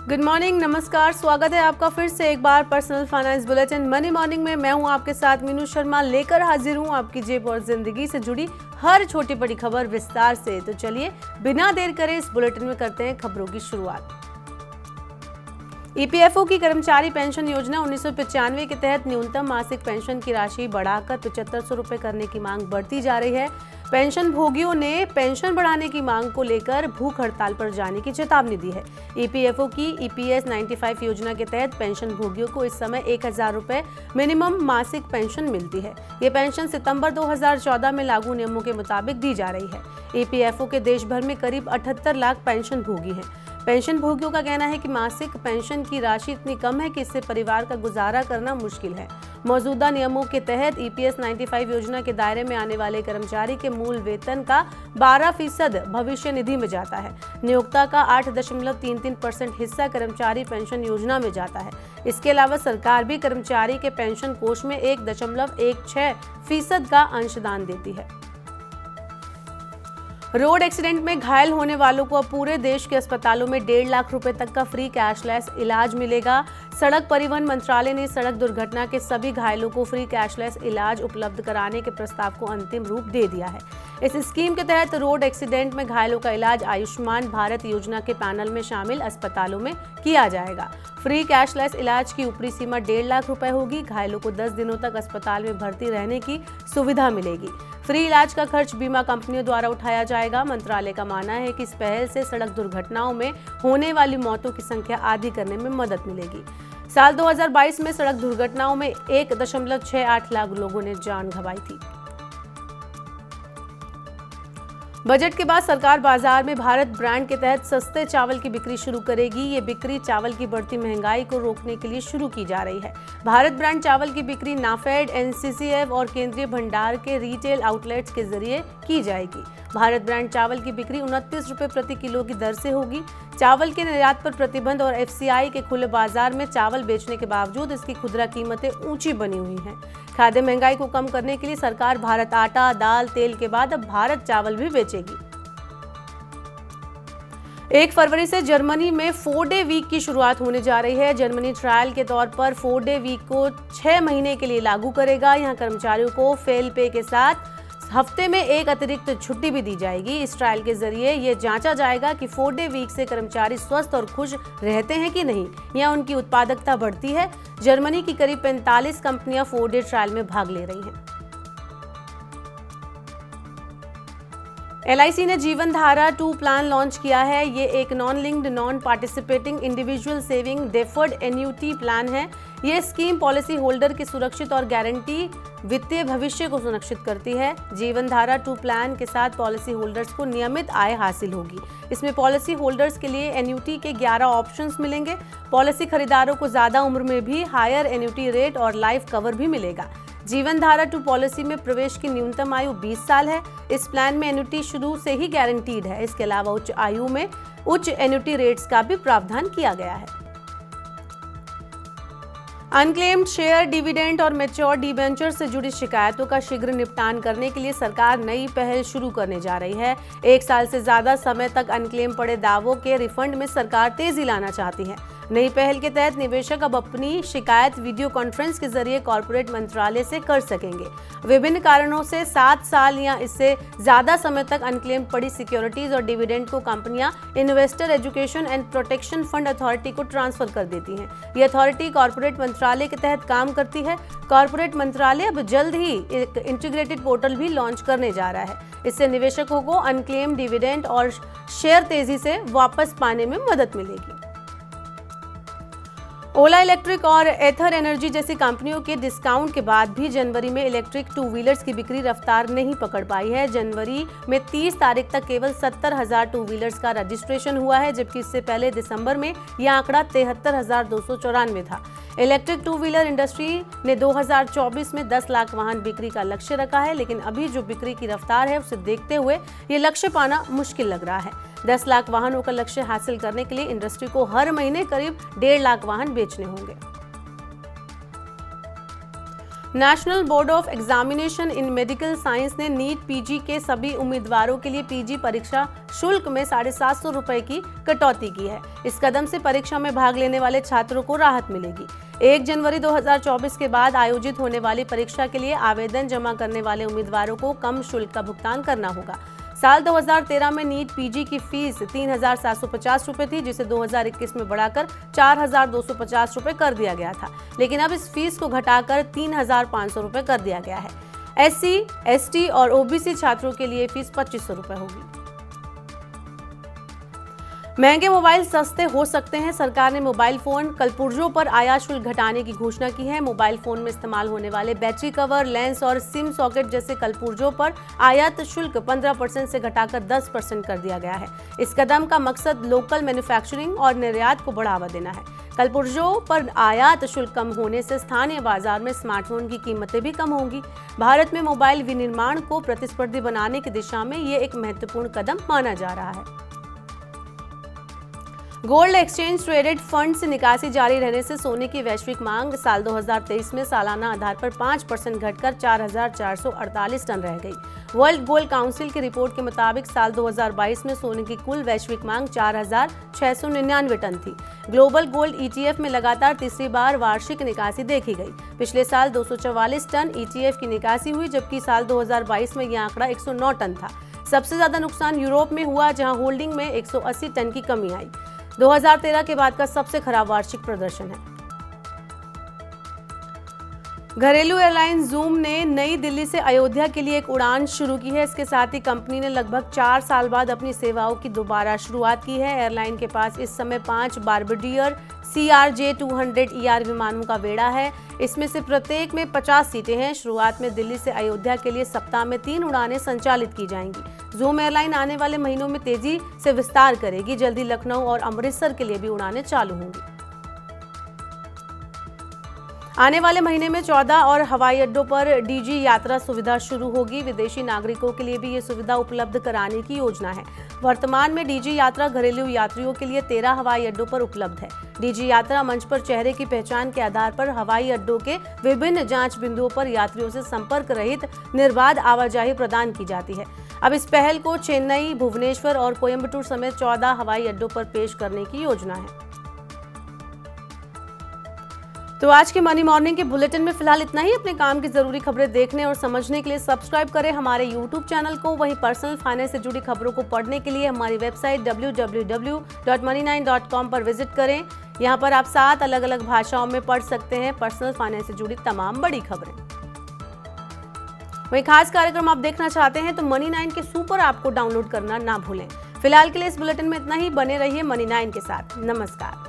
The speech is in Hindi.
गुड मॉर्निंग, नमस्कार। स्वागत है आपका फिर से एक बार personal finance bulletin money morning में। मैं हूं आपके साथ मीनू शर्मा, लेकर हाजिर हूं आपकी जेब और जिंदगी से जुड़ी हर छोटी बड़ी खबर विस्तार से। तो चलिए बिना देर करे इस बुलेटिन में करते हैं खबरों की शुरुआत। ईपीएफओ की कर्मचारी पेंशन योजना 1995 के तहत न्यूनतम मासिक पेंशन की राशि बढ़ाकर 7500 रुपए करने की मांग बढ़ती जा रही है। पेंशन भोगियों ने पेंशन बढ़ाने की मांग को लेकर भूख हड़ताल पर जाने की चेतावनी दी है। ईपीएफओ की ईपीएस 95 योजना के तहत पेंशन भोगियों को इस समय 1000 रुपए मिनिमम मासिक पेंशन मिलती है। ये पेंशन सितंबर 2014 में लागू नियमों के मुताबिक दी जा रही है। ईपीएफओ के देश भर में करीब 78 लाख पेंशन भोगी हैं। पेंशन भोगियों का कहना है कि मासिक पेंशन की राशि इतनी कम है कि इससे परिवार का गुजारा करना मुश्किल है। मौजूदा नियमों के तहत ईपीएस 95 योजना के दायरे में आने वाले कर्मचारी के मूल वेतन का 12% भविष्य निधि में जाता है। नियोक्ता का 8.33% हिस्सा कर्मचारी पेंशन योजना में जाता है। इसके अलावा सरकार भी कर्मचारी के पेंशन कोष में 1.16% का अंशदान देती है। रोड एक्सीडेंट में घायल होने वालों को अब पूरे देश के अस्पतालों में 1.5 लाख रुपए तक का फ्री कैशलेस इलाज मिलेगा। सड़क परिवहन मंत्रालय ने सड़क दुर्घटना के सभी घायलों को फ्री कैशलेस इलाज उपलब्ध कराने के प्रस्ताव को अंतिम रूप दे दिया है। इस स्कीम के तहत रोड एक्सीडेंट में घायलों का इलाज आयुष्मान भारत योजना के पैनल में शामिल अस्पतालों में किया जाएगा। फ्री कैशलेस इलाज की ऊपरी सीमा 1.5 लाख रुपए होगी। घायलों को 10 दिनों तक अस्पताल में भर्ती रहने की सुविधा मिलेगी। फ्री इलाज का खर्च बीमा कंपनियों द्वारा उठाया जाएगा। मंत्रालय का मानना है कि इस पहल से सड़क दुर्घटनाओं में होने वाली मौतों की संख्या आधी करने में मदद मिलेगी। साल 2022 में सड़क दुर्घटनाओं में 1.68 लाख लोगों ने जान गंवाई थी। बजट के बाद सरकार बाजार में भारत ब्रांड के तहत सस्ते चावल की बिक्री शुरू करेगी। ये बिक्री चावल की बढ़ती महंगाई को रोकने के लिए शुरू की जा रही है। भारत ब्रांड चावल की बिक्री नाफेड, एनसीसीएफ और केंद्रीय भंडार के रिटेल आउटलेट्स के जरिए की जाएगी। भारत ब्रांड चावल की बिक्री 29 रुपए प्रति किलो की दर से होगी। चावल के निर्यात पर प्रतिबंध और एफसीआई के खुले बाजार में चावल बेचने के बावजूद इसकी खुदरा कीमतें ऊंची बनी हुई हैं। खाद्य महंगाई को कम करने के लिए सरकार भारत आटा, दाल, तेल के बाद अब भारत चावल भी बेचेगी। 1 फरवरी से जर्मनी में 4 डे वीक की शुरुआत होने जा रही है। जर्मनी ट्रायल के तौर पर 4 डे वीक को 6 महीने के लिए लागू करेगा। यहाँ कर्मचारियों को फेल पे के साथ हफ्ते में एक अतिरिक्त छुट्टी भी दी जाएगी। इस ट्रायल के जरिए ये जांचा जाएगा कि 4 डे वीक से कर्मचारी स्वस्थ और खुश रहते हैं कि नहीं, या उनकी उत्पादकता बढ़ती है। जर्मनी की करीब 45 कंपनियां 4 डे ट्रायल में भाग ले रही हैं। LIC ने जीवन धारा 2 प्लान लॉन्च किया है। ये एक non linked, non participating individual saving deferred annuity plan है। ये स्कीम पॉलिसी होल्डर के सुरक्षित और गारंटी वित्तीय भविष्य को सुनिश्चित करती है। जीवन धारा 2 प्लान के साथ पॉलिसी होल्डर्स को नियमित आय हासिल होगी। इसमें पॉलिसी होल्डर्स के लिए एन्युटी के 11 ऑप्शंस मिलेंगे। पॉलिसी खरीदारों को ज्यादा उम्र में भी हायर एन्युटी रेट और लाइफ कवर भी मिलेगा। जीवन धारा 2 पॉलिसी में प्रवेश की न्यूनतम आयु 20 साल है। इस प्लान में एन्युटी शुरू से ही गारंटीड है। इसके अलावा उच्च आयु में उच्च एन्युटी रेट्स का भी प्रावधान किया गया है। अनक्लेम्ड शेयर, डिविडेंड और मैच्योर डिबेंचर से जुड़ी शिकायतों का शीघ्र निपटान करने के लिए सरकार नई पहल शुरू करने जा रही है। 1 साल से ज्यादा समय तक अनक्लेम पड़े दावों के रिफंड में सरकार तेजी लाना चाहती है। नई पहल के तहत निवेशक अब अपनी शिकायत वीडियो कॉन्फ्रेंस के जरिए कॉर्पोरेट मंत्रालय से कर सकेंगे। विभिन्न कारणों से 7 साल या इससे ज्यादा समय तक अनक्लेम पड़ी सिक्योरिटीज और डिविडेंड को कंपनियां investor education and protection fund authority को ट्रांसफर कर देती हैं। ये अथॉरिटी कॉर्पोरेट मंत्रालय के तहत काम करती है। कॉर्पोरेट मंत्रालय अब जल्द ही एक इंटीग्रेटेड पोर्टल भी लॉन्च करने जा रहा है। इससे निवेशकों को अनक्लेम डिविडेंड और शेयर तेजी से वापस पाने में मदद मिलेगी। ओला इलेक्ट्रिक और एथर एनर्जी जैसी कंपनियों के डिस्काउंट के बाद भी जनवरी में इलेक्ट्रिक 2 व्हीलर्स की बिक्री रफ्तार नहीं पकड़ पाई है। जनवरी में 30 तारीख तक केवल 70,000 2 व्हीलर्स का रजिस्ट्रेशन हुआ है, जबकि इससे पहले दिसंबर में यह आंकड़ा 73,294 था। इलेक्ट्रिक 2 व्हीलर इंडस्ट्री ने 2024 में 10 लाख वाहन बिक्री का लक्ष्य रखा है, लेकिन अभी जो बिक्री की रफ्तार है उसे देखते हुए ये लक्ष्य पाना मुश्किल लग रहा है। 10 लाख वाहनों का लक्ष्य हासिल करने के लिए इंडस्ट्री को हर महीने करीब 1.5 लाख वाहन बेचने होंगे। National board of examination in medical science ने नीट पीजी के सभी उम्मीदवारों के लिए पीजी परीक्षा शुल्क में 750 रुपए की कटौती की है। इस कदम से परीक्षा में भाग लेने वाले छात्रों को राहत मिलेगी। 1 जनवरी 2024 के बाद आयोजित होने वाली परीक्षा के लिए आवेदन जमा करने वाले उम्मीदवारों को कम शुल्क का भुगतान करना होगा। साल 2013 में नीट पीजी की फीस 3,750 रुपए थी, जिसे 2021 में बढ़ाकर 4,250 रुपए कर दिया गया था, लेकिन अब इस फीस को घटाकर 3,500 रुपए कर दिया गया है। SC, ST और OBC छात्रों के लिए फीस 2500 रुपए होगी। महंगे मोबाइल सस्ते हो सकते हैं। सरकार ने मोबाइल फोन कलपुर्जों पर आयात शुल्क घटाने की घोषणा की है। मोबाइल फोन में इस्तेमाल होने वाले बैटरी कवर, लेंस और सिम सॉकेट जैसे कलपुर्जों पर आयात शुल्क 15% से घटाकर 10% कर दिया गया है। इस कदम का मकसद लोकल मैन्युफैक्चरिंग और निर्यात को बढ़ावा देना है। कलपुर्जों पर आयात शुल्क कम होने से स्थानीय बाजार में स्मार्टफोन की कीमतें भी कम होंगी। भारत में मोबाइल विनिर्माण को प्रतिस्पर्धी बनाने की दिशा में ये एक महत्वपूर्ण कदम माना जा रहा है। गोल्ड एक्सचेंज ट्रेडेड फंड से निकासी जारी रहने से सोने की वैश्विक मांग साल 2023 में सालाना आधार पर 5% घटकर 4,448 टन रह गई। वर्ल्ड गोल्ड काउंसिल की रिपोर्ट के मुताबिक साल 2022 में सोने की कुल वैश्विक मांग 4,699 टन थी। ग्लोबल गोल्ड ETF में लगातार तीसरी बार वार्षिक निकासी देखी गई। पिछले साल 244 टन ETF की निकासी हुई, जबकि साल 2022 में यह आंकड़ा 109 टन था। सबसे ज्यादा नुकसान यूरोप में हुआ, जहां होल्डिंग में 180 टन की कमी आई। 2013 के बाद का सबसे खराब वार्षिक प्रदर्शन है। घरेलू एयरलाइन जूम ने नई दिल्ली से अयोध्या के लिए एक उड़ान शुरू की है। इसके साथ ही कंपनी ने लगभग 4 साल बाद अपनी सेवाओं की दोबारा शुरुआत की है। एयरलाइन के पास इस समय 5 बारबेडियर CRJ-200ER विमानों का बेड़ा है। इसमें से प्रत्येक में 50 सीटें हैं। शुरुआत में दिल्ली से अयोध्या के लिए सप्ताह में 3 उड़ानें संचालित की जाएंगी। जूम एयरलाइन आने वाले महीनों में तेजी से विस्तार करेगी। जल्दी लखनऊ और अमृतसर के लिए भी उड़ानें चालू होंगी। आने वाले महीने में 14 और हवाई अड्डों पर DG यात्रा सुविधा शुरू होगी। विदेशी नागरिकों के लिए भी ये सुविधा उपलब्ध कराने की योजना है। वर्तमान में DG यात्रा घरेलू यात्रियों के लिए 13 हवाई अड्डों पर उपलब्ध है। DG यात्रा मंच पर चेहरे की पहचान के आधार पर हवाई अड्डों के विभिन्न जांच बिंदुओं पर यात्रियों से संपर्क रहित निर्बाध आवाजाही प्रदान की जाती है। अब इस पहल को चेन्नई, भुवनेश्वर और कोयम्बटूर समेत 14 हवाई अड्डों पर पेश करने की योजना है। तो आज के मनी मॉर्निंग के बुलेटिन में फिलहाल इतना ही। अपने काम की जरूरी खबरें देखने और समझने के लिए सब्सक्राइब करें हमारे YouTube चैनल को। वहीं पर्सनल फाइनेंस से जुड़ी खबरों को पढ़ने के लिए हमारी वेबसाइट www.money9.com पर विजिट करें। यहाँ पर आप 7 अलग-अलग भाषाओं में पढ़ सकते हैं पर्सनल फाइनेंस से जुड़ी तमाम बड़ी खबरें। वहीं खास कार्यक्रम आप देखना चाहते हैं तो मनी 9 के सुपर ऐप को डाउनलोड करना ना भूलें। फिलहाल के लिए इस बुलेटिन में इतना ही। बने रहिए मनी 9 के साथ। नमस्कार।